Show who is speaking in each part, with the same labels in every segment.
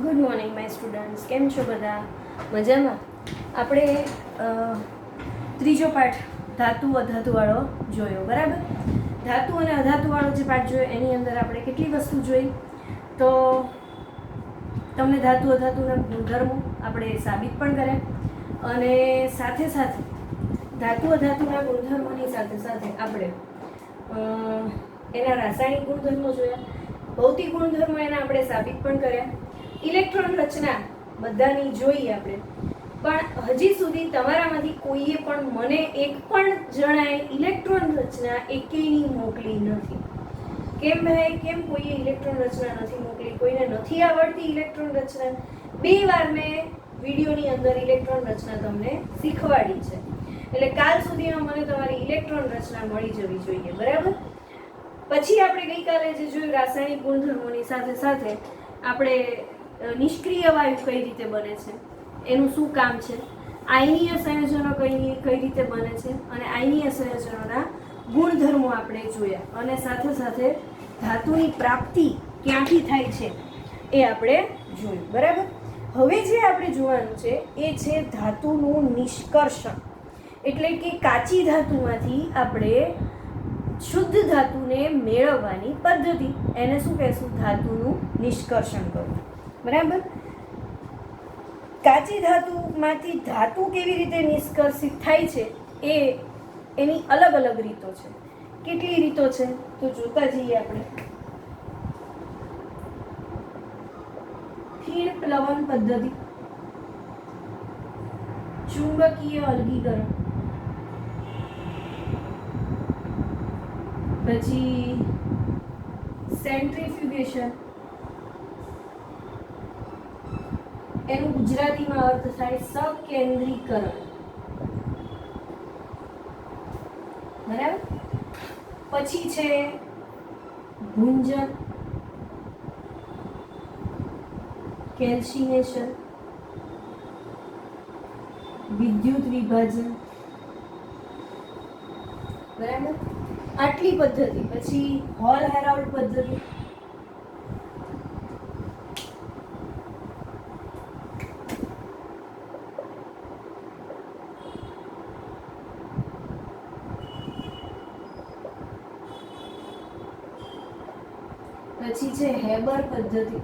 Speaker 1: Good morning my students, કેમ છો બધા? મજામાં? આપણે ત્રીજો પાઠ ધાતુ અધાતુવાળો જોયો, બરાબર? ધાતુ અને અધાતુવાળો જે પાઠ જોયો એની અંદર આપણે કેટલી વસ્તુ જોઈ? તો તમને ધાતુ અધાતુના ગુણધર્મો આપણે સાબિત પણ કર્યા અને સાથે સાથે ધાતુ અધાતુના ગુણધર્મોની સાથે સાથે આપણે એના રાસાયણિક ગુણધર્મો જોયા, ભૌતિક ગુણધર્મો એના આપણે સાબિત પણ કર્યા, ઇલેક્ટ્રોન રચના બધાની જોઈ આપણે. પણ હજી સુધી તમારામાંથી કોઈએ પણ મને એક પણ જણાએ ઇલેક્ટ્રોન રચના એકેયની મોકલી નથી. કેમ ભાઈ, કેમ કોઈએ ઇલેક્ટ્રોન રચના નથી મોકલી? કોઈને નથી આવડતી ઇલેક્ટ્રોન રચના? 2 વાર મેં વિડીયોની અંદર ઇલેક્ટ્રોન રચના તમને શીખવાડી છે, એટલે કાલ સુધીમાં મને તમારી ઇલેક્ટ્રોન રચના મળી જવી જોઈએ, બરાબર? પછી આપણે ગઈકાલે જે જોયું રાસાયણિક ગુણધર્મોની સાથે સાથે આપણે નિષ્ક્રિય વાયુ કઈ રીતે બને છે, એનું શું કામ છે, આયનીય સંયોજનો કઈ રીતે બને છે અને આયનીય સંયોજનોના ગુણધર્મો આપણે જોયા અને સાથે સાથે ધાતુની પ્રાપ્તિ ક્યાંથી થાય છે એ આપણે જોયું, બરાબર? હવે જે આપણે જોવાનું છે એ છે ધાતુનું નિષ્કર્ષણ, એટલે કે કાચી ધાતુમાંથી આપણે શુદ્ધ ધાતુને મેળવવાની પદ્ધતિ. એને શું કહેશું? ધાતુનું નિષ્કર્ષણ કરવું, બરાબર? કાચી ધાતુમાંથી ધાતુ કેવી રીતે નિષ્કર્ષિત થાય છે એની અલગ અલગ રીતો છે. કેટલી રીતો છે તો જોતા જઈએ આપણે. ફીણ પ્લવન પદ્ધતિ, ચુંબકીય અલગીકરણ, પછી સેન્ટ્રીફ્યુગેશન, એનું ગુજરાતીમાં અર્થ થાય સકેન્દ્રીકરણ, બરાબર? પછી છે ભૂંજન, કેલ્શિનેશન, વિદ્યુત વિભાજન, બરાબર? આટલી પદ્ધતિ. પછી હોલ હેરાલ્ડ પદ્ધતિ, પછી છે હેબર પદ્ધતિ,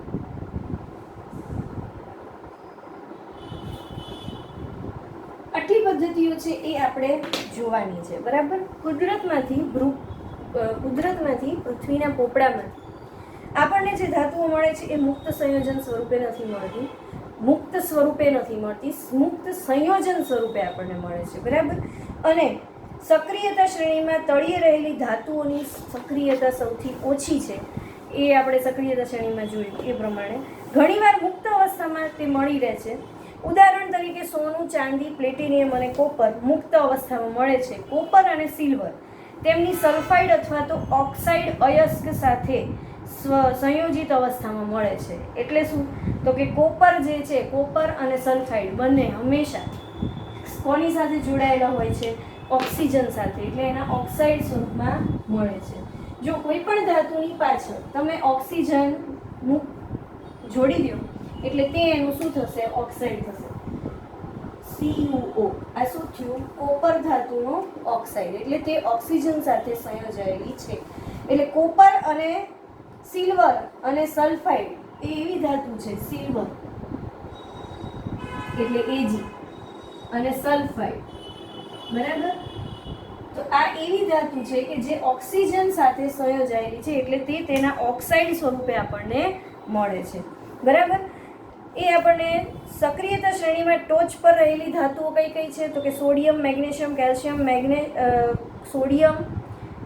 Speaker 1: આટલી પદ્ધતિઓ છે એ આપણે જોવાની છે, બરાબર? કુદરતમાંથી પૃથ્વીના પોપડામાંથી આપણને જે ધાતુઓ મળે છે એ મુક્ત સંયોજન સ્વરૂપે નથી મળતી, મુક્ત સંયોજન સ્વરૂપે આપણને મળે છે, બરાબર? અને સક્રિયતા શ્રેણીમાં તળિયે રહેલી ધાતુઓની સક્રિયતા સૌથી ઓછી છે, એ આપણે સક્રિયતા શ્રેણીમાં જોયું એ પ્રમાણે ઘણીવાર મુક્ત અવસ્થામાં તે મળી રહે છે. ઉદાહરણ તરીકે સોનું, ચાંદી, પ્લેટિનિયમ અને કોપર મુક્ત અવસ્થામાં મળે છે. કોપર અને સિલ્વર તેમની સલ્ફાઇડ અથવા તો ઓક્સાઇડ અયસ્ક સાથે સંયોજિત અવસ્થામાં મળે છે. એટલે શું? તો કે કોપર જે છે, કોપર અને સલ્ફાઇડ બંને હંમેશા કોની સાથે જોડાયેલા હોય છે? ઓક્સિજન સાથે, એટલે એના ઓક્સાઇડ સ્વરૂપમાં મળે છે. જો કોઈ પણ ધાતુની પાછળ તમે ઓક્સિજન જોડી દો એટલે તે એનું શું થશે? ઓક્સાઇડ થશે, CuO. આ શું થયું? કોપર ધાતુનો ઓક્સાઇડ, એટલે તે ઓક્સિજન સાથે સંયોજાયેલી છે. એટલે કોપર અને સિલ્વર અને સલ્ફાઇડ એ એવી ધાતુ છે, સિલ્વર એટલે Ag અને સલ્ફાઇડ, બરાબર? તો આ એવી ધાતુ છે કે જે ઓક્સિજન સાથે સંયોજાયેલી છે, એટલે તે તેના ઓક્સાઇડ સ્વરૂપે આપણને મળે છે, બરાબર? એ આપણને સક્રિયતા શ્રેણીમાં ટોચ પર રહેલી ધાતુઓ કઈ કઈ છે? તો કે sodium, magnesium, calcium, sodium,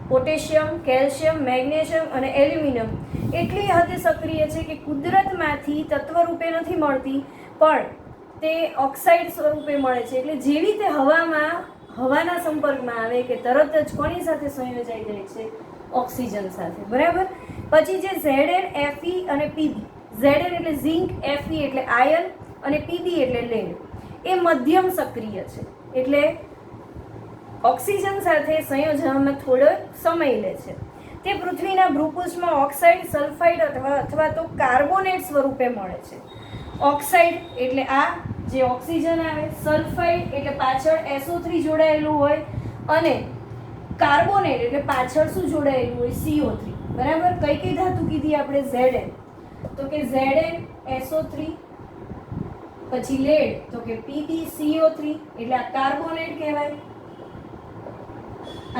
Speaker 1: potassium, calcium, magnesium અને એલ્યુમિનિયમ એટલી હદે સક્રિય છે કે કુદરતમાંથી તત્વ રૂપે નથી મળતી, પણ તે ઓક્સાઇડ સ્વરૂપે મળે છે. એટલે જેવી તે હવાના સંપર્કમાં આવે કે તરત જ કોની સાથે સંયોજાઈ જાય છે? ઓક્સિજન સાથે, બરાબર? પછી જે Zn, Fe અને Pb. Zn એટલે ઝિંક, Fe એટલે આયર્ન અને Pb એટલે લેડ. એ મધ્યમ સક્રિય છે, એટલે ઓક્સિજન સાથે સંયોજવામાં થોડો સમય લે છે. તે પૃથ્વીના ભૂપૃષ્ઠમાં ઓક્સાઇડ, સલ્ફાઇડ અથવા તો કાર્બોનેટ સ્વરૂપે મળે છે. ઓક્સાઇડ એટલે આ જે ઓક્સિજન આવે, સલ્ફાઇડ એટલે પાછળ SO3 જોડાયેલું હોય, અને કાર્બોનેટ એટલે પાછળ શું જોડાયેલું હોય, CO3. બરાબર. કઈ કઈ ધાતુ કીધી આપણે? Zn. તો કે Zn SO3, પછી લેડ તો કે PbCO3 એટલે આ કાર્બોનેટ કહેવાય,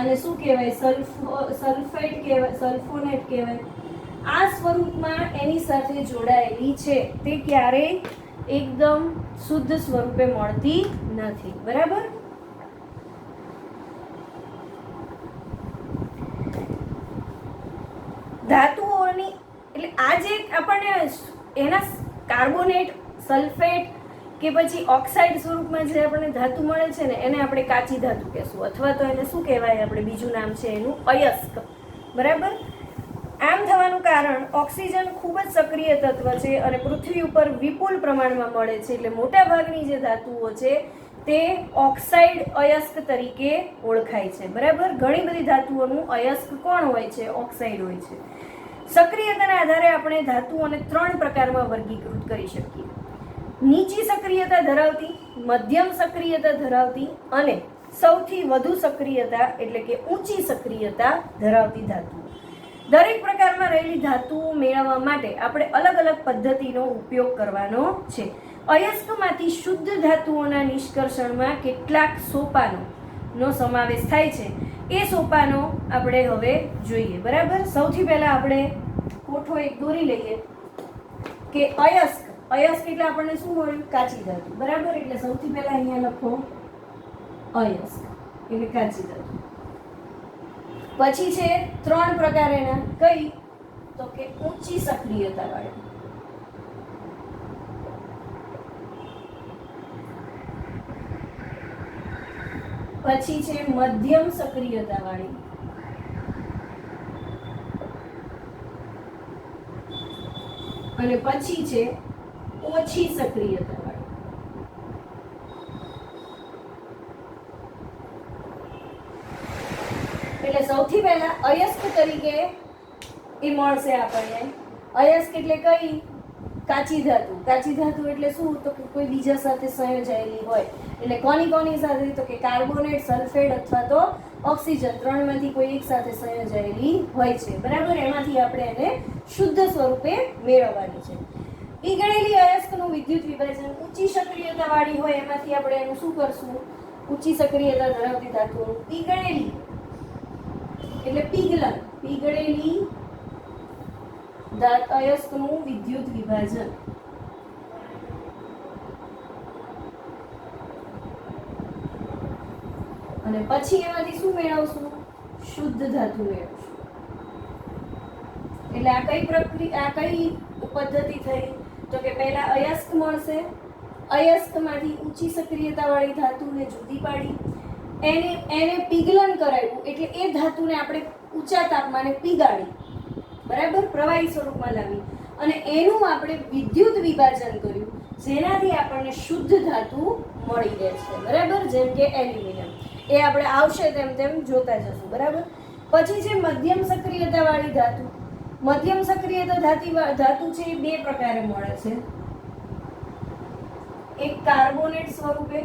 Speaker 1: અને શું કહેવાય? સલ્ફાઇડ કહેવાય, સલ્ફોનેટ કહેવાય. આ સ્વરૂપમાં એની સાથે જોડાયેલી છે, તે ક્યારેય એકદમ શુદ્ધ સ્વરૂપે મળતી નથી. બરાબર. ધાતુઓની એટલે આ જે આપણને એના કાર્બોનેટ, સલ્ફેટ કે પછી ઓક્સાઇડ સ્વરૂપમાં જે આપણને ધાતુ મળે છે ને, એને આપણે કાચી ધાતુ કહેશું, અથવા તો એને શું કહેવાય? આપણે બીજું નામ છે એનું અયસ્ક. બરાબર. આમ થવાનું કારણ, ઓક્સિજન ખૂબ જ સક્રિય તત્વ છે અને પૃથ્વી ઉપર વિપુલ પ્રમાણમાં મળે છે, એટલે મોટા ભાગની જે ધાતુઓ છે તે ઓક્સાઇડ અયસ્ક તરીકે ઓળખાય છે. બરાબર. ઘણી બધી ધાતુઓનું અયસ્ક કોણ હોય છે? ઓક્સાઇડ હોય છે. સક્રિયતાના આધારે આપણે ધાતુઓને 3 પ્રકારમાં વર્ગીકૃત કરી શકીએ: નીચી સક્રિયતા ધરાવતી, મધ્યમ સક્રિયતા ધરાવતી અને સૌથી વધુ સક્રિયતા એટલે કે ઊંચી સક્રિયતા ધરાવતી ધાતુઓ. દરેક પ્રકારમાં રહેલી ધાતુઓ મેળવવા માટે આપણે અલગ અલગ પદ્ધતિનો ઉપયોગ કરવાનો છે. અયસ્કમાંથી શુદ્ધ ધાતુઓના નિષ્કર્ષણમાં કેટલાક સોપાનોનો સમાવેશ થાય છે. એ સોપાનો આપણે હવે જોઈએ. બરાબર. સૌથી પહેલા આપણે કોઠો એક દોરી લઈએ કે અયસ્ક. અયસ્ક એટલે આપણને શું મળ્યું? કાચી ધાતુ. બરાબર. એટલે સૌથી પહેલા અહીંયા લખો અયસ્ક એટલે કાચી ધાતુ. પછી છે 3 પ્રકાર એના. કઈ? તો કે ઊંચી સક્રિયતા વાળી, પછી છે મધ્યમ સક્રિયતા વાળી, અને પછી છે ઓછી સક્રિયતા વાળી. એટલે સૌથી પહેલા અયસ્ક તરીકે એ મળશે આપણને. અયસ્ક એટલે કઈ? કાચી ધાતુ. કાચી ધાતુ એટલે શું? તો કે કોઈ બીજા સાથે સંયોજાયેલી હોય. એટલે કોની સાથે? તો કે કાર્બોનેટ, સલ્ફેટ અથવા તો ઓક્સિજન, 3માંથી કોઈ એક સાથે સંયોજાયેલી હોય છે. બરાબર. એમાંથી આપણે એને શુદ્ધ સ્વરૂપે મેળવવાની છે. પીગળેલી અયસ્કનું વિદ્યુત વિભાજન ઊંચી સક્રિયતા વાળી હોય એમાંથી આપણે એનું શું કરશું? ઊંચી સક્રિયતા ધરાવતી ધાતુઓનું પીગળેલી એટલે પીગલન, પીગળેલી અયસ્કનું વિદ્યુત વિભાજન. અને પછી એમાંથી શું મેળવશું? શુદ્ધ ધાતુ મેળવશું. એટલે આ કઈ પ્રક્રિયા, આ કઈ પદ્ધતિ થઈ? તો કે પહેલા અયસ્ક મળશે, અયસ્કમાંથી ઊંચી સક્રિયતા વાળી ધાતુને જુદી પાડી, એને પીગલન કરાવ્યું, એટલે એ ધાતુને આપણે ઊંચા તાપમાને પીગાડી, બરાબર, પ્રવાહી સ્વરૂપમાં લાવી, અને એનું આપણે વિદ્યુત વિભાજન કર્યું, જેનાથી આપણને શુદ્ધ ધાતુ મળી રહે છે. બરાબર. જેમ કે એલ્યુમિનિયમ. એ આપણે આવશે તેમ તેમ જોતા જશું. બરાબર. પછી છે મધ્યમ સક્રિયતા વાળી ધાતુ. મધ્યમ સક્રિયતા ધાતુ છે એ 2 પ્રકારે મળે છે. એક કાર્બોનેટ સ્વરૂપે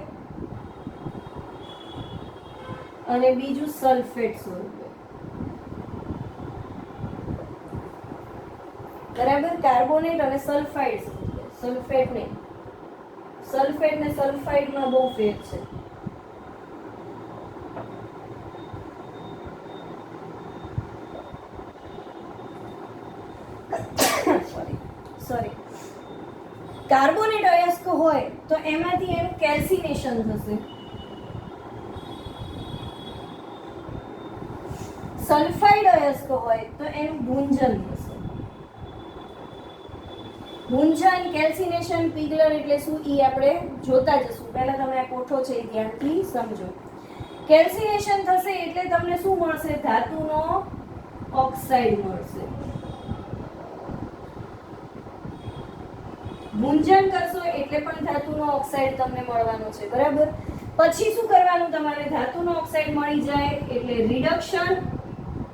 Speaker 1: અને બીજું સલ્ફેટ સ્વરૂપે. બરાબર. કાર્બોનેટ અને સલ્ફાઇડ સ્વરૂપે. સલ્ફેટ ને સલ્ફાઇડમાં બહુ ફેર છે. સોરી. કાર્બોનેટ અયસ્ક હોય તો એમાંથી એનું કેલ્સિનેશન થશે. સલ્ફાઇડ અયસ્ક હોય તો એનું ભૂંજન થશે. ભૂંજન, કેલ્સિનેશન, પીગલન એટલે શું એ આપણે જોતા જશું. પહેલા તમે આ કોઠો છે એ ધ્યાનથી સમજો. કેલ્સિનેશન થશે એટલે તમને શું મળશે? ધાતુનો ઓક્સાઇડ મળશે. ભૂંજન કરશો એટલે પણ ધાતુનો ઓક્સાઇડ તમને મળવાનો છે. બરાબર. પછી શું કરવાનું તમારે? ધાતુનો ઓક્સાઇડ મળી જાય એટલે રિડક્શન,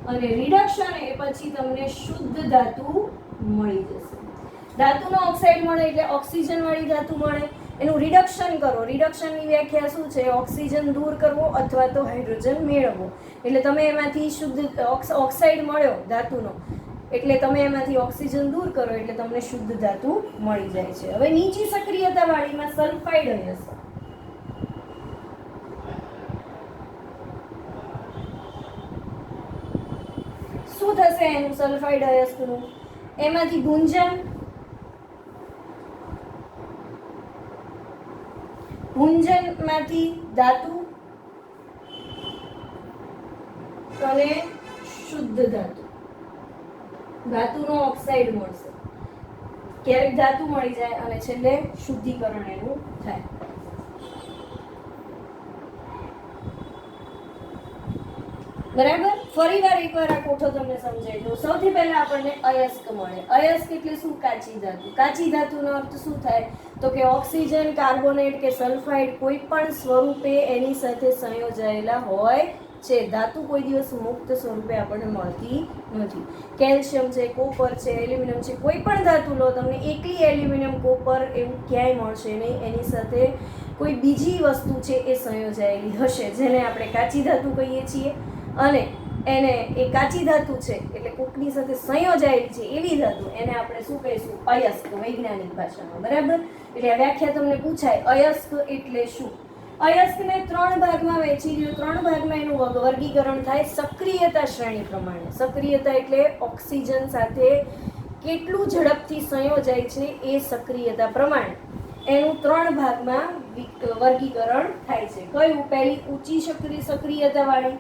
Speaker 1: અને રિડક્શન એ પછી તમને શુદ્ધ ધાતુ મળી જશે. ધાતુનો ઓક્સાઇડ મળે એટલે ઓક્સિજન વાળી ધાતુ મળે. એનું રિડક્શન કરો. રિડક્શનની વ્યાખ્યા શું છે? ઓક્સિજન દૂર કરવો અથવા તો હાઇડ્રોજન મેળવવો. એટલે તમે એમાંથી શુદ્ધ ઓક્સાઇડ મળ્યો ધાતુનો, એટલે તમે એમાંથી ઓક્સિજન દૂર કરો એટલે તમને શુદ્ધ ધાતુ મળી જાય છે. હવે નીચી સક્રિયતા વાળીમાં સલ્ફાઇડ હશે. શું થશે એનું સલ્ફાઇડ અયસ્કનું? એમાંથી ભુંજનમાંથી ધાતુ અને શુદ્ધ ધાતુનો ઓક્સાઇડ મળશે. ક્યારેક ધાતુ મળી જાય અને છેલ્લે શુદ્ધિકરણ એનું થાય. બરાબર. ફરીવાર એકવાર આ કોઠો તમને સમજાવી દઉં. સૌથી પહેલા આપણને અયસ્ક મળે. અયસ્ક એટલે શું? કાચી ધાતુ. કાચી ધાતુનો અર્થ શું થાય? તો કે ઓક્સિજન, કાર્બોનેટ કે સલ્ફાઇડ કોઈ પણ સ્વરૂપે એની સાથે સંયોજાયેલા હોય છે. ધાતુ કોઈ દિવસ મુક્ત સ્વરૂપે આપણને મળતી નથી. કેલ્શિયમ છે, કોપર છે, એલ્યુમિનિયમ છે, કોઈ પણ ધાતુ લો, તમને એકલી એલ્યુમિનિયમ, કોપર એવું ક્યાંય મળશે નહીં. એની સાથે કોઈ બીજી વસ્તુ છે એ સંયોજાયેલી હશે, જેને આપણે કાચી ધાતુ કહીએ છીએ. અને એને એ કાચી ધાતુ છે એટલે કોકની સાથે સંયોજાયેલી છે એવી ધાતુ, એને આપણે શું કહીશું? અયસ્ક, વૈજ્ઞાનિક ભાષામાં. બરાબર. એટલે આ વ્યાખ્યા તમને પૂછાય, અયસ્ક એટલે શું? અયસ્કને 3 ભાગમાં વહેંચી દો. 3 ભાગમાં એનું વર્ગીકરણ થાય સક્રિયતા શ્રેણી પ્રમાણે. સક્રિયતા એટલે ઓક્સિજન સાથે કેટલું ઝડપથી સંયોજાય છે એ સક્રિયતા પ્રમાણે એનું 3 ભાગમાં વર્ગીકરણ થાય છે. કયું? પહેલી ઊંચી સક્રિયતા વાળી,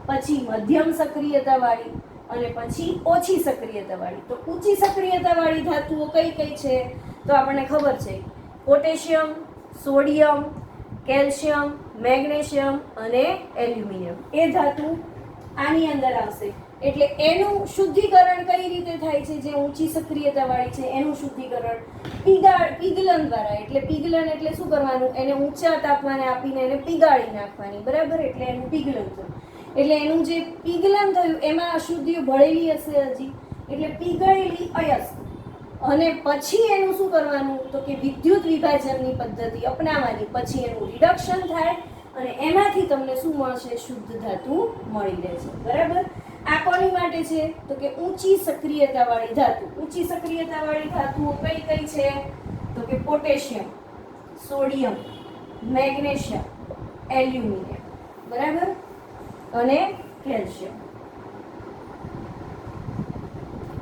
Speaker 1: પછી મધ્યમ સક્રિયતા વાળી અને પછી ઓછી સક્રિયતા વાળી. તો ઊંચી સક્રિયતા વાળી ધાતુઓ કઈ કઈ છે? તો આપણને ખબર છે, પોટેશિયમ, સોડિયમ, કેલ્શિયમ, મેગ્નેશિયમ અને એલ્યુમિનિયમ. એ ધાતુ આની અંદર આવશે. એટલે એનું શુદ્ધિકરણ કઈ રીતે થાય છે? જે ઊંચી સક્રિયતા વાળી છે એનું શુદ્ધિકરણ પીગલન દ્વારા. એટલે પીગલન એટલે શું કરવાનું? એને ઊંચા તાપમાને આપીને એને પીગાળી નાખવાની. બરાબર. એટલે એનું પીગલન થયું. એટલે એનું જે પીગલન થયું એમાં અશુદ્ધિઓ ભળેલી હશે હજી, એટલે પીગળેલી અયસ્ક. અને પછી એનું શું કરવાનું? તો કે વિદ્યુત વિભાજનની પદ્ધતિ અપનાવવાની. પછી એનું રિડક્શન થાય અને એમાંથી તમને શું મળશે? શુદ્ધ ધાતુ મળી રહે છે. બરાબર. આ કોની માટે છે? તો કે ઊંચી સક્રિયતા વાળી ધાતુ. ઊંચી સક્રિયતા વાળી ધાતુઓ કઈ કઈ છે? તો કે પોટેશિયમ, સોડિયમ, મેગ્નેશિયમ, એલ્યુમિનિયમ. બરાબર. અને કેલ્શિયમ.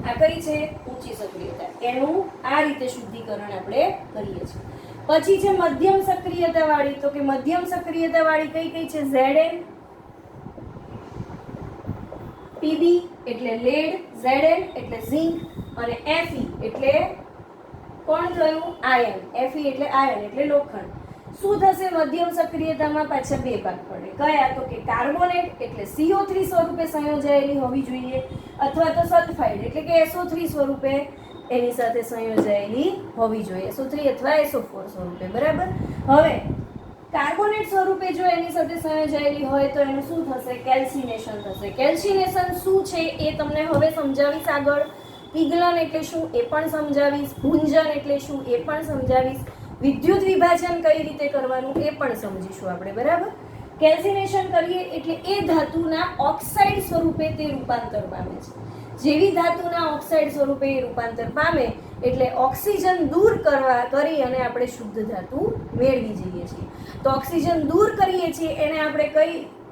Speaker 1: આ કઈ છે? ઊંચી સક્રિયતા. એનું આ રીતે શુદ્ધિકરણ આપણે કરીએ છીએ. પછી છે મધ્યમ સક્રિયતા વાળી. તો કે મધ્યમ સક્રિયતા વાળી કઈ કઈ છે? Zn, Pb એટલે લેડ, Zn એટલે ઝિંક અને Fe એટલે કોણ થયું? આયન. Fe એટલે આયન એટલે લોખંડ. શું થશે? મધ્યમ સક્રિયતામાં પાછા 2 ભાગ પડે. કયા? તો કે કાર્બોનેટ એટલે CO3 સ્વરૂપે સંયોજાયેલી હોવી જોઈએ, અથવા તો સલ્ફાઇડ એટલે કે SO3 સ્વરૂપે એની સાથે સંયોજાયેલી હોવી જોઈએ. SO3 અથવા SO4 સ્વરૂપે. બરાબર. હવે કાર્બોનેટ સ્વરૂપે જો એની સાથે સંયોજાયેલી હોય તો એનું શું થશે? કેલ્સિનેશન થશે. કેલ્સિનેશન શું છે એ તમને હવે સમજાવીશ આગળ. પીગલન એટલે શું એ પણ સમજાવીશ. ભુંજન એટલે શું એ પણ સમજાવીશ. વિદ્યુત વિભાજન કઈ રીતે કરવાનું એ પણ સમજીશું આપણે. બરાબર. કેલ્સિનેશન કરીએ એટલે એ ધાતુના ઓક્સાઇડ સ્વરૂપે તે રૂપાંતર પામે છે. જેવી ધાતુના ઓક્સાઇડ સ્વરૂપે એ રૂપાંતર પામે એટલે ઓક્સિજન દૂર કરી અને આપણે શુદ્ધ ધાતુ મેળવી જઈએ છીએ. તો ઓક્સિજન દૂર કરીએ છીએ એને આપણે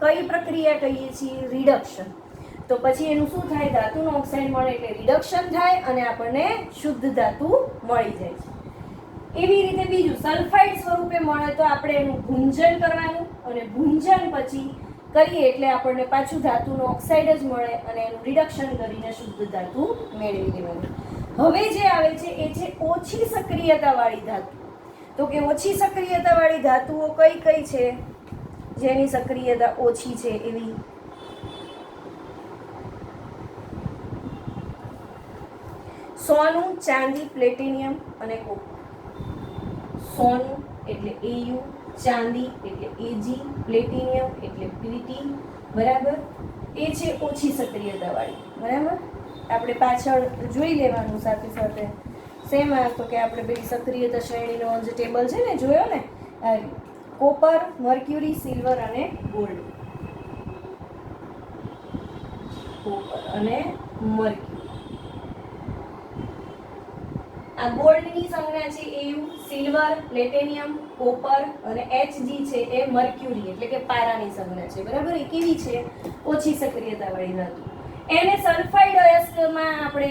Speaker 1: કઈ પ્રક્રિયા કહીએ છીએ? રિડક્શન. તો પછી એનું શું થાય? ધાતુનો ઓક્સાઇડ મળે એટલે રિડક્શન થાય અને આપણને શુદ્ધ ધાતુ મળી જાય છે. એવી રીતે બીજું સલ્ફાઇડ સ્વરૂપે મળે તો આપણે એનું ભુંજન કરવાનું અને ભુંજન પછી કરીએ એટલે આપણને પાછું ધાતુનો ઓક્સાઇડ જ મળે અને એનું રિડક્શન કરીને શુદ્ધ ધાતુ મેળવી લેવાનું. હવે જે આવે છે એ છે ઓછી સક્રિયતા વાળી ધાતુ. તો કે ઓછી સક્રિયતા વાળી ધાતુઓ કઈ કઈ છે? જેની સક્રિયતા ઓછી છે એવી. સોનું, ચાંદી, પ્લેટિનિયમ અને કોપર. સોનું એટલે Au, ચાંદી એટલે Ag, પ્લેટિનિયમ એટલે Pt. બરાબર. એ છે ઓછી સક્રિયતા વાળી. બરાબર. આપણે પાછળ જોઈ લેવાનું સાથે સાથે. સેમ તો કે આપણે પેલી સક્રિયતા શ્રેણીનો જે ટેબલ છે ને જોયો ને, કોપર, મર્ક્યુરી, સિલ્વર અને ગોલ્ડ. કોપર અને મર્ક્યુરી. આ ગોલ્ડની સંજ્ઞા છે Au, સિલ્વર, પ્લેટિનિયમ, કોપર અને Hg છે એ મર્ક્યુરી એટલે કે પારાની સંજ્ઞા છે. બરાબર? એ કેવી છે? ઓછી સક્રિયતાવાળી ધાતુ. એને સલ્ફાઇડ અયસ્કમાં આપણે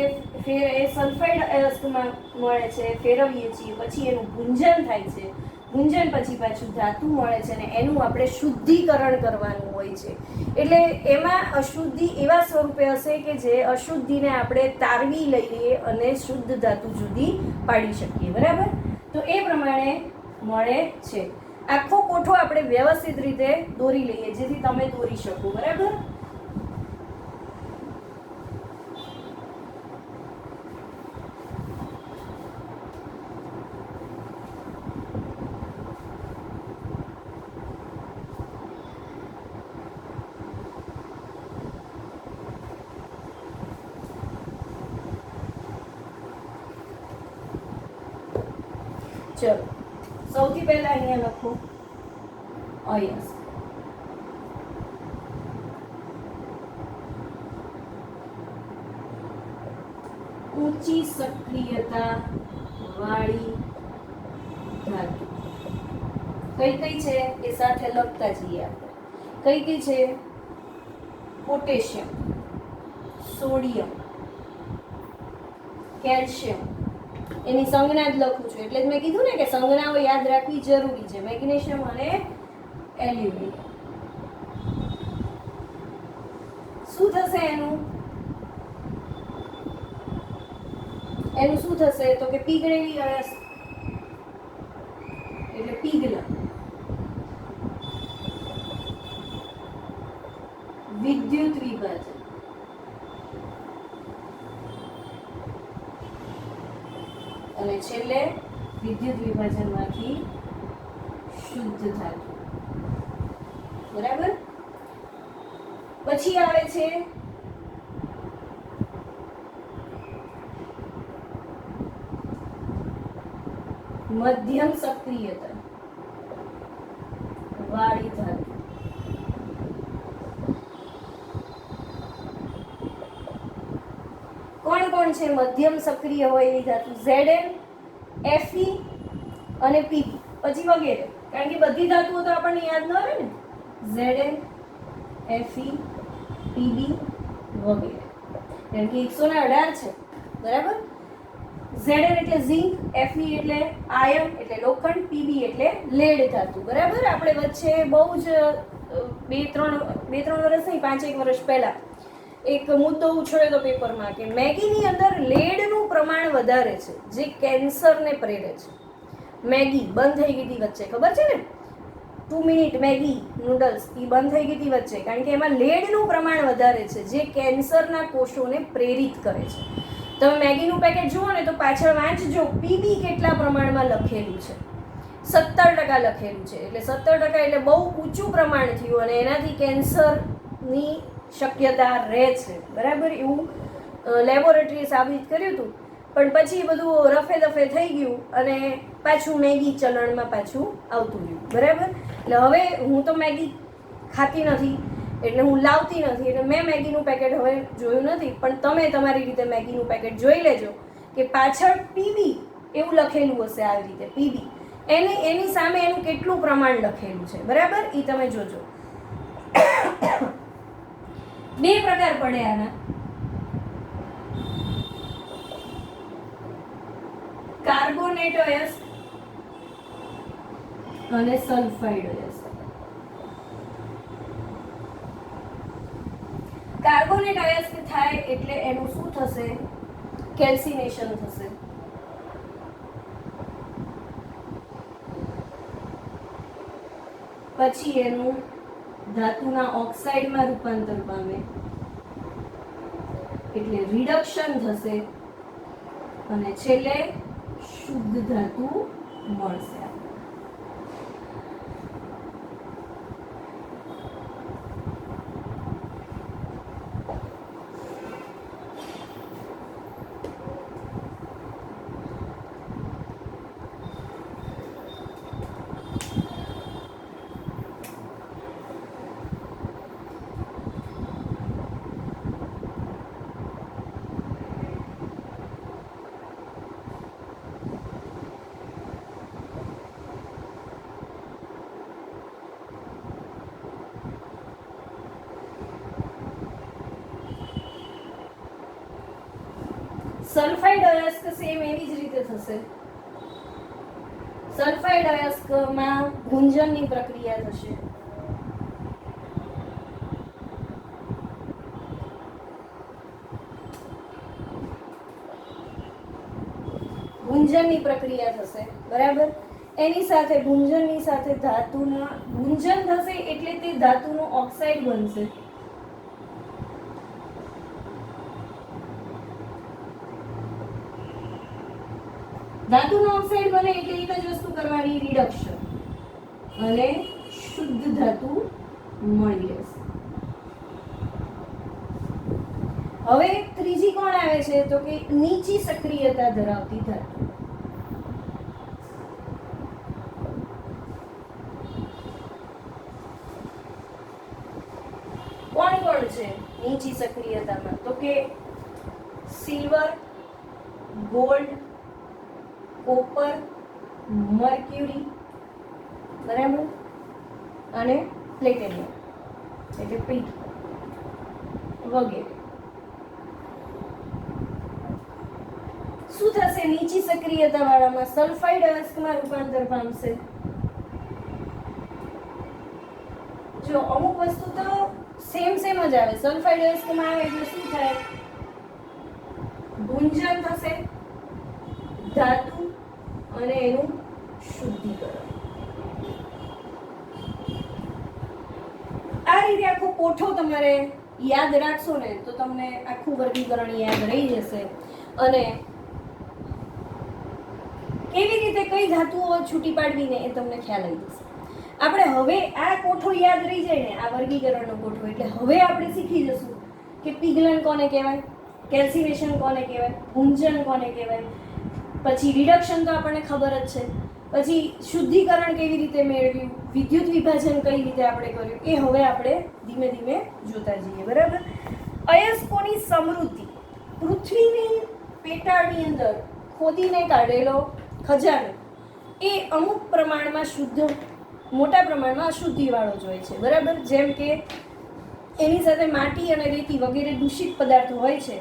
Speaker 1: સલ્ફાઇડ અયસ્કમાં મળે છે, ફેરવીએ છીએ, પછી એનું ગુંજન થાય છે. ગુંજન પછી પાછું ધાતુ મળે છે અને એનું આપણે શુદ્ધિકરણ કરવાનું હોય છે. એટલે એમાં અશુદ્ધિ એવા સ્વરૂપે હશે કે જે અશુદ્ધિને આપણે તારવી લઈએ અને શુદ્ધ ધાતુ જુદી પાડી શકીએ. બરાબર? તો એ પ્રમાણે મળે છે. આખો કોઠો આપણે વ્યવસ્થિત રીતે દોરી લઈએ જેથી તમે દોરી શકો. બરાબર? ચલો, સૌથી પહેલા અહીંયા લખો અયસ્ક. ઊંચી સક્રિયતા વાળી ધાતુ કઈ કઈ છે એ સાથે લખતા જઈએ આપણે. કઈ કઈ છે? Potassium, sodium, calcium. એની સંજ્ઞા જ લખું છું એટલે જ મેં કીધું ને કે સંજ્ઞાઓ યાદ રાખવી જરૂરી છે. મેગ્નેશિયમ અને એલ્યુમિનિયમ. શું થશે એનું? એનું શું થશે તો કે પીગળેલી અયસ્ક એટલે પીગળા. વિદ્યુત વિભાજન. અને છેલ્લે વિદ્યુત વિભાજનમાંથી શુદ્ધ ધાતુ. બરાબર? પછી આવે છે મધ્યમ સક્રિયતા વાળી ધાતુ. કોણ કોણ છે મધ્યમ સક્રિય હોય એવી ધાતુ? Zn, Fe અને Pb. પછી વગેરે. કારણ કે બધી ધાતુઓ તો આપણને યાદ ન રહે ને. Zn, Fe, Pb વગેરે. કારણ કે 118 છે. બરાબર? Zn એટલે ઝિંક, Fe એટલે આયર્ન એટલે લોખંડ, Pb એટલે લેડ ધાતુ. બરાબર? આપણે વચ્ચે બહુ જ બે ત્રણ વર્ષ નહીં 5-1 વર્ષ પહેલા એક મુદ્દો ઉછળ્યો હતો પેપરમાં કે મેગીની અંદર લેડનું પ્રમાણ વધારે છે જે કેન્સરને પ્રેરે છે. મેગી બંધ થઈ ગઈ હતી વચ્ચે, ખબર છે ને? 2 મિનિટ મેગી નૂડલ્સ એ બંધ થઈ ગઈ હતી વચ્ચે કારણ કે એમાં લેડનું પ્રમાણ વધારે છે જે કેન્સરના કોષોને પ્રેરિત કરે છે. તમે મેગીનું પેકેટ જુઓ ને તો પાછળ વાંચજો પીબી કેટલા પ્રમાણમાં લખેલું છે. 17% લખેલું છે. એટલે 17% એટલે બહુ ઊંચું પ્રમાણ થયું અને એનાથી કેન્સરની શક્યતા રહે છે. બરાબર? એવું લેબોરેટરીએ સાબિત કર્યું હતું. પણ પછી બધું રફે દફે થઈ ગયું અને પાછું મેગી ચલણમાં પાછું આવતું રહ્યું. બરાબર? એટલે હવે હું તો મેગી ખાતી નથી એટલે હું લાવતી નથી એટલે મેં મેગીનું પેકેટ હવે જોયું નથી. પણ તમે તમારી રીતે મેગીનું પેકેટ જોઈ લેજો કે પાછળ પીબી એવું લખેલું હશે આવી રીતે પીબી. એની સામે એનું કેટલું પ્રમાણ લખેલું છે. બરાબર? એ તમે જોજો. 2 પ્રકાર પડે આના. કાર્બોનેટ અયસ્ક અને સલ્ફાઇડ અયસ્ક. કાર્બોનેટ અયસ્ક થાય એટલે એનું શું થશે? કેલ્સિનેશન થશે. પછી એનું ધાતુના ઓક્સાઇડમાં રૂપાંતર પામે એટલે રિડક્શન થશે અને છેલ્લે શુદ્ધ ધાતુ મળશે. સલ્ફાઇડ અયસ્ક સેમ એવી જ રીતે થશે. સલ્ફાઇડ અયસ્કમાં ગુંજનની પ્રક્રિયા થશે. ગુંજનની પ્રક્રિયા થશે, બરાબર. એની સાથે ગુંજનની સાથે ધાતુના ગુંજન થશે એટલે તે ધાતુનો ઓક્સાઇડ બનશે. ધાતુનો ઓક્સાઇડ બને એટલે એક જ વસ્તુ કરવાની, રિડક્શન, અને શુદ્ધ ધાતુ મળી રહેશે. હવે ત્રીજી કોણ આવે છે તો કે નીચી સક્રિયતા ધરાવતી ધાતુ. કોણ કોણ છે નીચી સક્રિયતામાં તો કે સિલ્વર, ગોલ્ડ, કોપર, મર્ક્યુરી, બરાબર, અને પ્લેટિનિયમ એટલે પીટ વગેરે. શું થશે? નીચી સક્રિયતા વાળામાં સલ્ફાઇડ અયસ્કમાં રૂપાંતર પામશે. જો અમુક વસ્તુ તો સેમ જ આવે. સલ્ફાઇડ અયસ્કમાં આવે એટલે શું થાય? ગુંજન થશે ધાતુ અને એનું શુદ્ધિકરણ. આ રીતે આખો કોઠો તમારે યાદ રાખશો ને તો તમને આખું વર્ગીકરણ યાદ રહી જશે. અને કેવી રીતે કઈ ધાતુઓ છૂટી પાડવી ને એ તમને ખ્યાલ આવી જશે. આપણે હવે આ કોઠો યાદ રહી જાય ને, આ વર્ગીકરણનો કોઠો, એટલે હવે આપણે શીખી જશું કે પિઘલન કોને કહેવાય, કેલ્સિનેશન કોને કહેવાય, ગુંજન કોને કહેવાય, પછી રિડક્શન તો આપણને ખબર જ છે, પછી શુદ્ધિકરણ કેવી રીતે મેળવ્યું, વિદ્યુત વિભાજન કઈ રીતે આપણે કર્યું, એ હવે આપણે ધીમે ધીમે જોતા જઈએ, બરાબર. અયસ્કોની સમૃદ્ધિ. પૃથ્વીની પેટાળની અંદર ખોદીને કાઢેલો ખજાનો એ અમુક પ્રમાણમાં શુદ્ધ, મોટા પ્રમાણમાં અશુદ્ધિવાળો જ હોય છે, બરાબર. જેમ કે એની સાથે માટી અને રેતી વગેરે દૂષિત પદાર્થો હોય છે,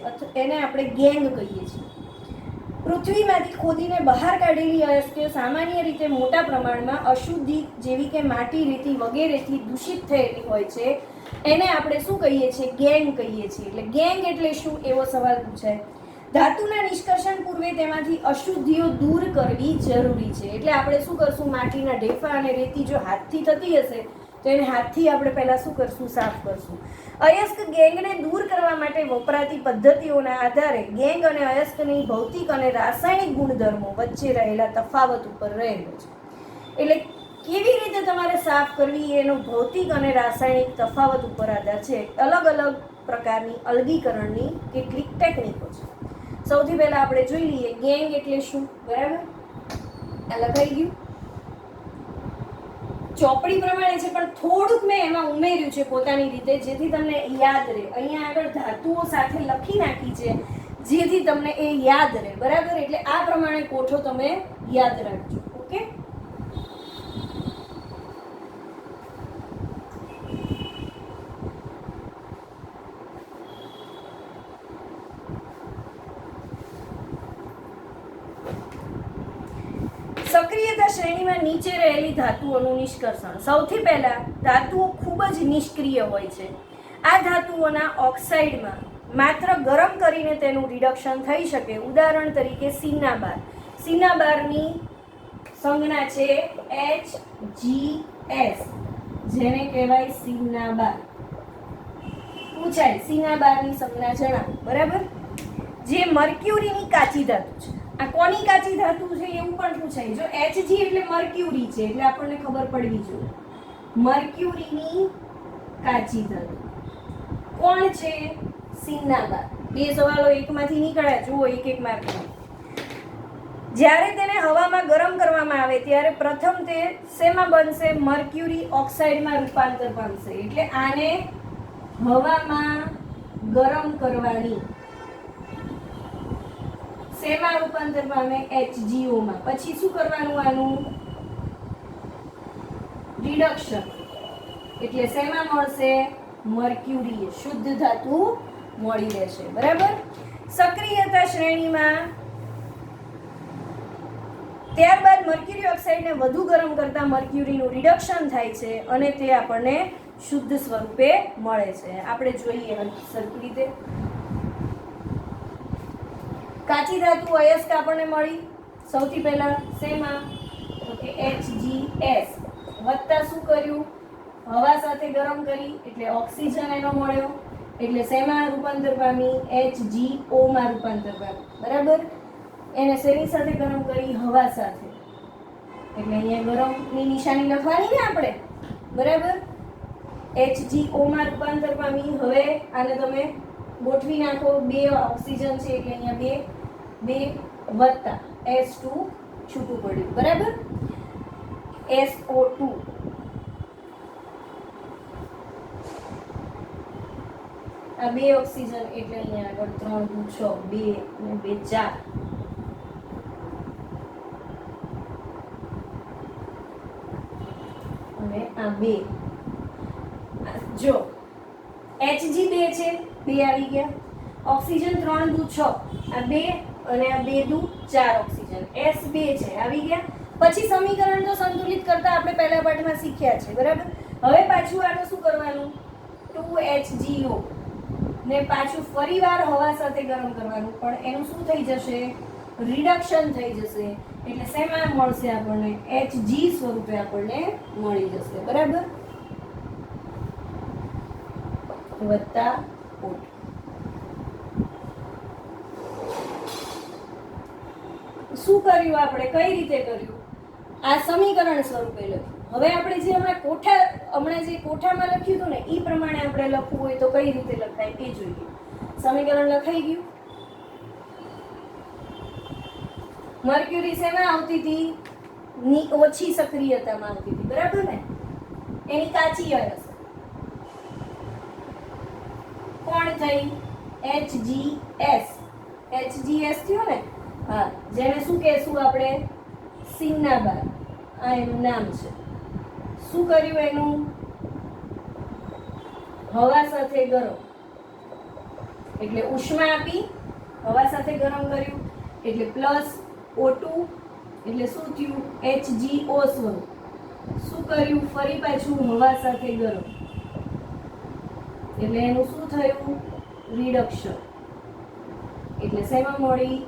Speaker 1: એને આપણે ગેંગ કહીએ છીએ. પૃથ્વીમાંથી ખોદીને બહાર કાઢેલી અયસ્કો સામાન્ય રીતે મોટા પ્રમાણમાં અશુદ્ધિ જેવી કે માટી, રેતી વગેરેથી દૂષિત થયેલી હોય છે. એને આપણે શું કહીએ છીએ? ગેંગ કહીએ છીએ. એટલે ગેંગ એટલે શું એવો સવાલ પૂછાય. ધાતુના નિષ્કર્ષણ પૂર્વે તેમાંથી અશુદ્ધિઓ દૂર કરવી જરૂરી છે. એટલે આપણે શું કરશું? માટીના ઢેફા અને રેતી જો હાથથી થતી હશે તો એને હાથથી આપણે પહેલા શું કરશું? સાફ કરશું. અયસ્ક ગેંગને દૂર કરવા માટે વપરાતી પદ્ધતિઓના આધારે ગેંગ અને અયસ્કની ભૌતિક અને રાસાયણિક ગુણધર્મો વચ્ચે રહેલા તફાવત ઉપર રહેલો છે. એટલે કેવી રીતે તમારે સાફ કરવી એનો ભૌતિક અને રાસાયણિક તફાવત ઉપર આધાર છે. અલગ અલગ પ્રકારની અલગીકરણની કેટલીક ટેકનિકો છે. સૌથી પહેલા આપણે જોઈ લઈએ ગેંગ એટલે શું, બરાબર. આ લખાઈ ગયું ચોપડી પ્રમાણે છે, પણ થોડુંક મેં એમાં ઉમેર્યું છે પોતાની રીતે, જેથી તમને યાદ રહે. અહીંયા આગળ ધાતુઓ સાથે લખી નાખી છે જેથી તમને એ યાદ રહે, બરાબર. એટલે આ પ્રમાણે કોઠો તમે યાદ રાખજો. ઓકે. સક્રિયતા શ્રેણીમાં નીચે રહેલી ધાતુઓનું નિષ્કર્ષણ. સૌથી પહેલા ધાતુઓ ખૂબ જ નિષ્ક્રિય હોય છે. આ ધાતુઓના ઓક્સાઇડમાં માત્ર ગરમ કરીને તેનું રિડક્શન થઈ શકે. ઉદાહરણ તરીકે સિન્નાબાર. સિન્નાબારની સંજ્ઞા છે HgS, જેને કહેવાય સિન્નાબાર. પૂછાય સિન્નાબારની સંજ્ઞા જણાવો, બરાબર. જે મર્ક્યુરીની કાચી ધાતુ છે. આ કોની કાચી ધાતુ છે એવું પણ પૂછાય. જો Hg એટલે મર્ક્યુરી છે એટલે આપણને ખબર પડવી જોઈએ. મર્ક્યુરીની કાચી ધાતુ કોણ છે? સિન્નાબાર. બે સવાલો એકમાંથી નીકળ્યા, જુઓ એક એક માર્કમાં. જ્યારે તેને હવામાં ગરમ કરવામાં આવે ત્યારે પ્રથમ તે શેમાં બનશે? મર્ક્યુરી ઓક્સાઇડમાં રૂપાંતર પામશે. એટલે આને હવામાં ગરમ કરવાની. શેમાં રૂપાંતર પામે? HgO માં. પછી શું કરવાનું? આનું રિડક્શન. એટલે શેમાં મળશે? મર્ક્યુરી, શુદ્ધ ધાતુ મળી રહેશે, બરાબર. સક્રિયતા આ શ્રેણીમાં ત્યારબાદ મર્ક્યુરી ઓક્સાઇડને વધુ ગરમ કરતા મર્ક્યુરીનું રિડક્શન થાય છે અને તે આપણને શુદ્ધ સ્વરૂપે મળે છે. આપણે જોઈએ સરખી રીતે. કાચી ધાતુ અયસ્ક આપણને મળી સૌથી પહેલા શેમાં? તો કે HgS વત્તા શું કર્યું? હવા સાથે ગરમ કરી એટલે ઓક્સિજન એનો મળ્યો એટલે શેમાં રૂપાંતર પામી? HgO માં રૂપાંતર પામી. બરાબર. એને શેની સાથે ગરમ કરી? હવા સાથે. એટલે અહીંયા ગરમની નિશાની લખવાની ને આપણે. બરાબર. HgO માં રૂપાંતર પામી. હવે આને તમે ગોઠવી નાખો. 2 ઓક્સિજન છે એટલે અહીંયા 2 વત્તા S2 છૂટું પડ્યું. બરાબર. SO2 આ 2 ઓક્સિજન એટલે અહીંયા આગળ 3 2 6 2 અને 2 4 અને આ 2 જો Hg 2 છે 2 આવી ગયા. ઓક્સિજન 3 2 6 આ 2 અને આ 2 2 4 ઓક્સિજન S 2 છે આવી ગયા. પછી સમીકરણ તો સંતુલિત કરતા આપણે પહેલા પાઠમાં શીખ્યા છે. બરાબર. હવે પાછું આનું શું કરવાનું? 2HgO ને પાછું ફરીવાર હવા સાથે ગરમ કરવાનું. પણ એનું શું થઈ જશે? રિડક્શન થઈ જશે. એટલે શેમાં મળશે આપણને? Hg સ્વરૂપે આપણને મળી જશે. બરાબર. વત્તા O2. શું કર્યું આપણે? કઈ રીતે કર્યું? આ સમીકરણ સ્વરૂપે લખ્યું. હવે આપણે જે હમણાં જે કોઠામાં લખ્યું હતું ને એ પ્રમાણે આપણે લખવું હોય તો કઈ રીતે લખાય એ જોઈએ. સમીકરણ લખાઈ ગયું. મર્ક્યુરી શેમાં આવતી હતી? ની ઓછી સક્રિયતામાં આવતી હતી. બરાબર ને? એની કાચી અયસ્ક કોણ થઈ? HgS. HgS થયો ને? હા. જેને શું કહેશું આપણે? સિગ્નાબાર. આ એનું નામ છે. શું કર્યું એનું? હવા સાથે ગરમ એટલે ઉષ્મા આપી. હવા સાથે ગરમ કર્યું એટલે પ્લસ O2 એટલે શું થયું? HgO સ્વરૂપ. શું કર્યું? ફરી પાછું હવા સાથે ગરમ એટલે એનું શું થયું? રિડક્શન. એટલે શેમાં મળી?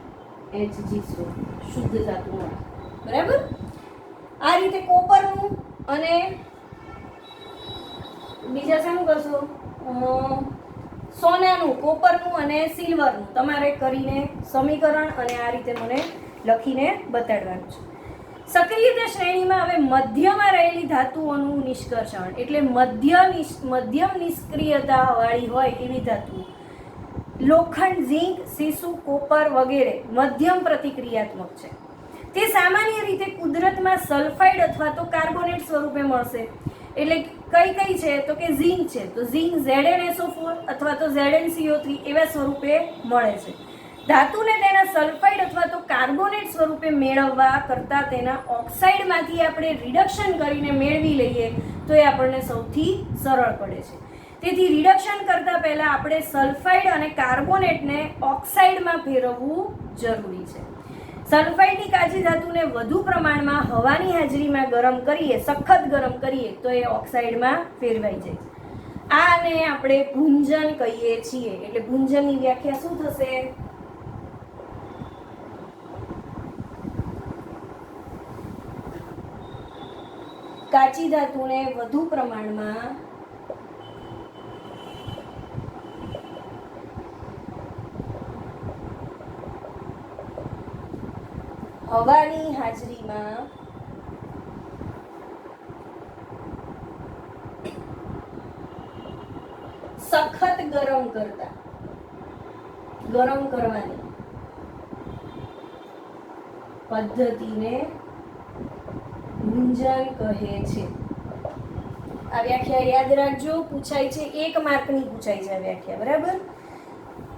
Speaker 1: Hg સ્વરૂપ શુદ્ધ ધાતુ મળી. બરાબર. આ રીતે કોપરનું અને બીજા શેનું કરશો? સોનાનું, કોપરનું અને સિલ્વરનું તમારે કરીને સમીકરણ અને આ રીતે મને લખીને બતાડવાનું છે. સક્રિયતા શ્રેણીમાં હવે મધ્યમાં રહેલી ધાતુઓનું નિષ્કર્ષણ એટલે મધ્યમ નિષ્ક્રિયતા વાળી હોય એવી ધાતુઓ લોખંડ, ઝીંક, સીસુ, કોપર વગેરે મધ્યમ પ્રતિક્રિયાત્મક છે. તે સામાન્ય રીતે કુદરતમાં સલ્ફાઇડ અથવા તો કાર્બોનેટ સ્વરૂપે મળશે. એટલે કઈ છે? તો કે ઝીંક છે તો ઝીંક ZnSO4 અથવા તો ZnCO3 એવા સ્વરૂપે મળે છે. ધાતુને તેના સલ્ફાઇડ અથવા તો કાર્બોનેટ સ્વરૂપે મેળવવા કરતાં તેના ઓક્સાઇડમાંથી આપણે રિડક્શન કરીને મેળવી લઈએ તો એ આપણને સૌથી સરળ પડે છે. તેથી રિડક્શન કરતાં પહેલાં આપણે સલ્ફાઇડ અને કાર્બોનેટને ઓક્સાઇડમાં ફેરવવું જરૂરી છે. સલ્ફાઇડની કાચી ધાતુને વધુ પ્રમાણમાં હવાની હાજરીમાં ગરમ કરીએ, સખત ગરમ કરીએ તો એ ઓક્સાઇડમાં ફેરવાઈ જાય છે. આને આપણે ભૂંજન કહીએ છીએ. એટલે ભૂંજનની વ્યાખ્યા શું થશે? કાચી ધાતુને વધુ પ્રમાણમાં હવાની હાજરીમાં સખત ગરમ કરવાની પદ્ધતિને ભૂંજન કહે છે. આ વ્યાખ્યા યાદ રાખજો. પૂછાય છે 1 માર્કની પૂછાય છે આ વ્યાખ્યા. બરાબર.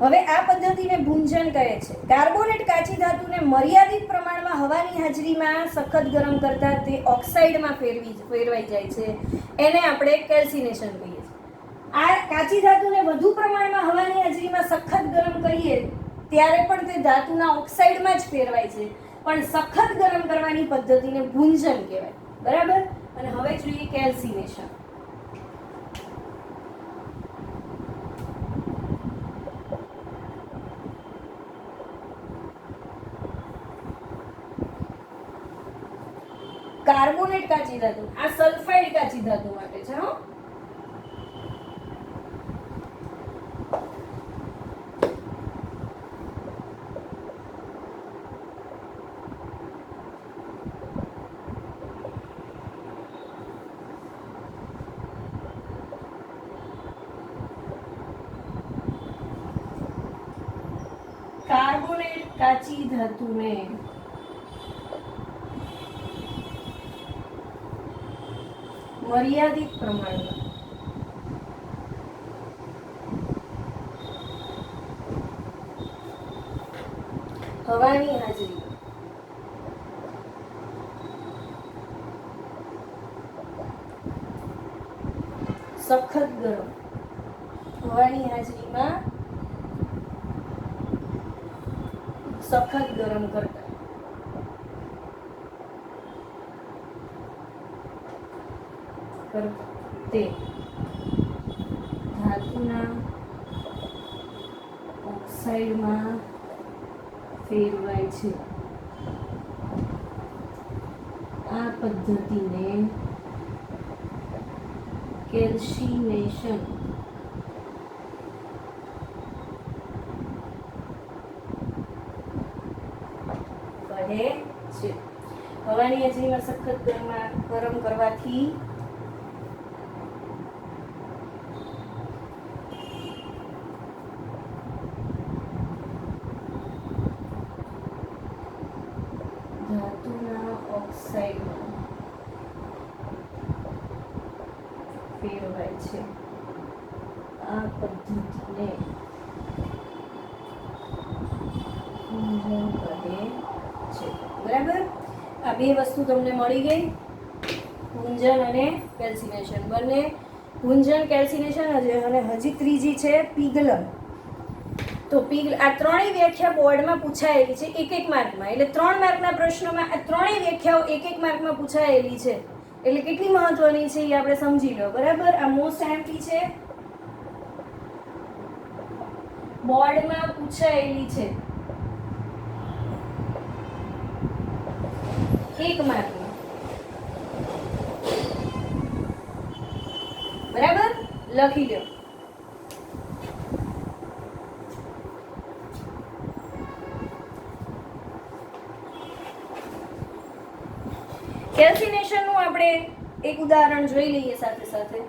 Speaker 1: હવે આ પદ્ધતિને ભૂંજન કહે છે. કાર્બોનેટ કાચી ધાતુને મર્યાદિત પ્રમાણમાં હવાની હાજરીમાં સખત ગરમ કરતા તે ઓક્સાઇડમાં ફેરવાઈ જાય છે. એને આપણે કેલ્સિનેશન કહીએ છીએ. આ કાચી ધાતુને વધુ પ્રમાણમાં હવાની હાજરીમાં સખત ગરમ કરીએ ત્યારે પણ તે ધાતુના ઓક્સાઇડમાં જ ફેરવાય છે, પણ સખત ગરમ કરવાની પદ્ધતિને ભૂંજન કહેવાય. બરાબર. અને હવે જોઈએ કેલ્સિનેશન. કાર્બોનેટ કાચી ધાતુ, આ સલ્ફાઇડ કાચી ધાતુ માટે છે હો. કાર્બોનેટ કાચી ધાતુને મર્યાદિત પ્રમાણમાં હવાની હાજરી સખત ગરમ, હવાની હાજરીમાં સખત ગરમ કરતા તે ધાતુના ઓક્સાઇડમાં ફેરવાય છે. આ પદ્ધતિને કેલ્સિનેશન કહે છે. હવાની હાજરીમાં સખત ગરમ કરવાથી ધાતુના ઓક્સાઇડમાં ફેરવાય છે. આ પદ્ધતિને ભૂંજન કહે છે. બરાબર. આ બે વસ્તુ તમને મળી ગઈ, ભૂંજન અને કેલ્સિનેશન બંને. ભૂંજન, કેલ્સિનેશન અને હજી ત્રીજી છે પીગલન. તો આ ત્રણેય વ્યાખ્યા બોર્ડમાં પૂછાયેલી છે એક એક માર્કમાં. એટલે 3 માર્કના પ્રશ્નોમાં આ ત્રણેય વ્યાખ્યાઓ એક એક માર્કમાં પૂછાયેલી છે. એટલે કેટલી મહત્વની છે એ આપણે સમજી લો. બરાબર. આ મોસ્ટ એમ્પી છે, બોર્ડમાં પૂછાયેલી છે એક માર્કમાં. બરાબર. લખી લો. કેલ્સિનેશન નું આપણે એક ઉદાહરણ જોઈ લઈએ સાથે સાથે.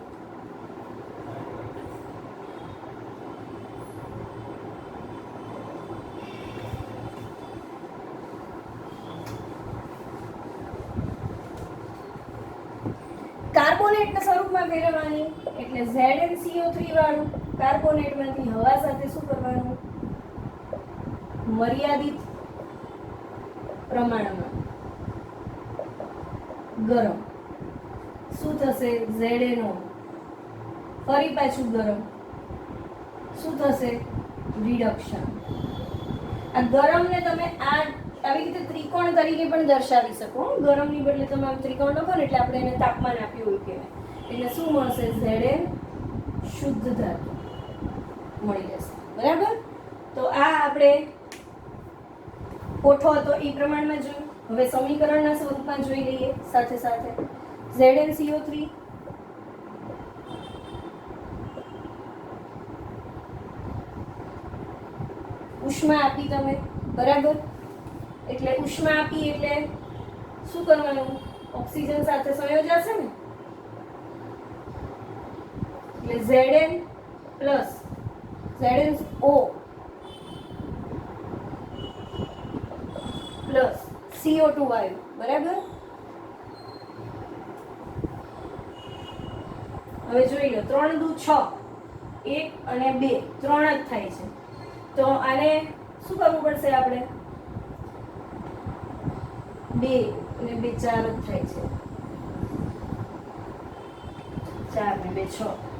Speaker 1: કાર્બોનેટના સ્વરૂપમાં ફેરવવાની એટલે ZnCO3 વાળું કાર્બોનેટમાંથી હવા સાથે શું કરવાનું? મર્યાદિત પ્રમાણમાં ગરમ. શું થશે? ZnO. ફરી પાછું ગરમ. શું થશે? રિડક્શન. આ ગરમને તમે આવી રીતે ત્રિકોણ તરીકે પણ દર્શાવી શકો. ગરમની બદલે તમે આમ ત્રિકોણ લખો ને એટલે આપણે એને તાપમાન આપ્યું હોય કહેવાય. એટલે શું મળશે? Zn શુદ્ધ ધાતુ મળી જશે. બરાબર. તો આ આપણે કોઠો હતો એ પ્રમાણમાં જોયું. હવે સમીકરણના સ્વરૂપમાં જોઈ લઈએ સાથે સાથે. ZnCO3 ઉષ્મા આપી તમે. બરાબર. એટલે ઉષ્મા આપી એટલે શું કરવાનું? ઓક્સિજન સાથે સંયોજાશે ને. એટલે Zn plus ZnO plus CO2 વાયુ. બરાબર. હવે જોઈ લો 3 દુ 6, 1 અને 2 3 જ થાય છે. તો આને શું કરવું પડશે આપણે? 2 અને 2 4 જ થાય છે. 4 ને 2 6.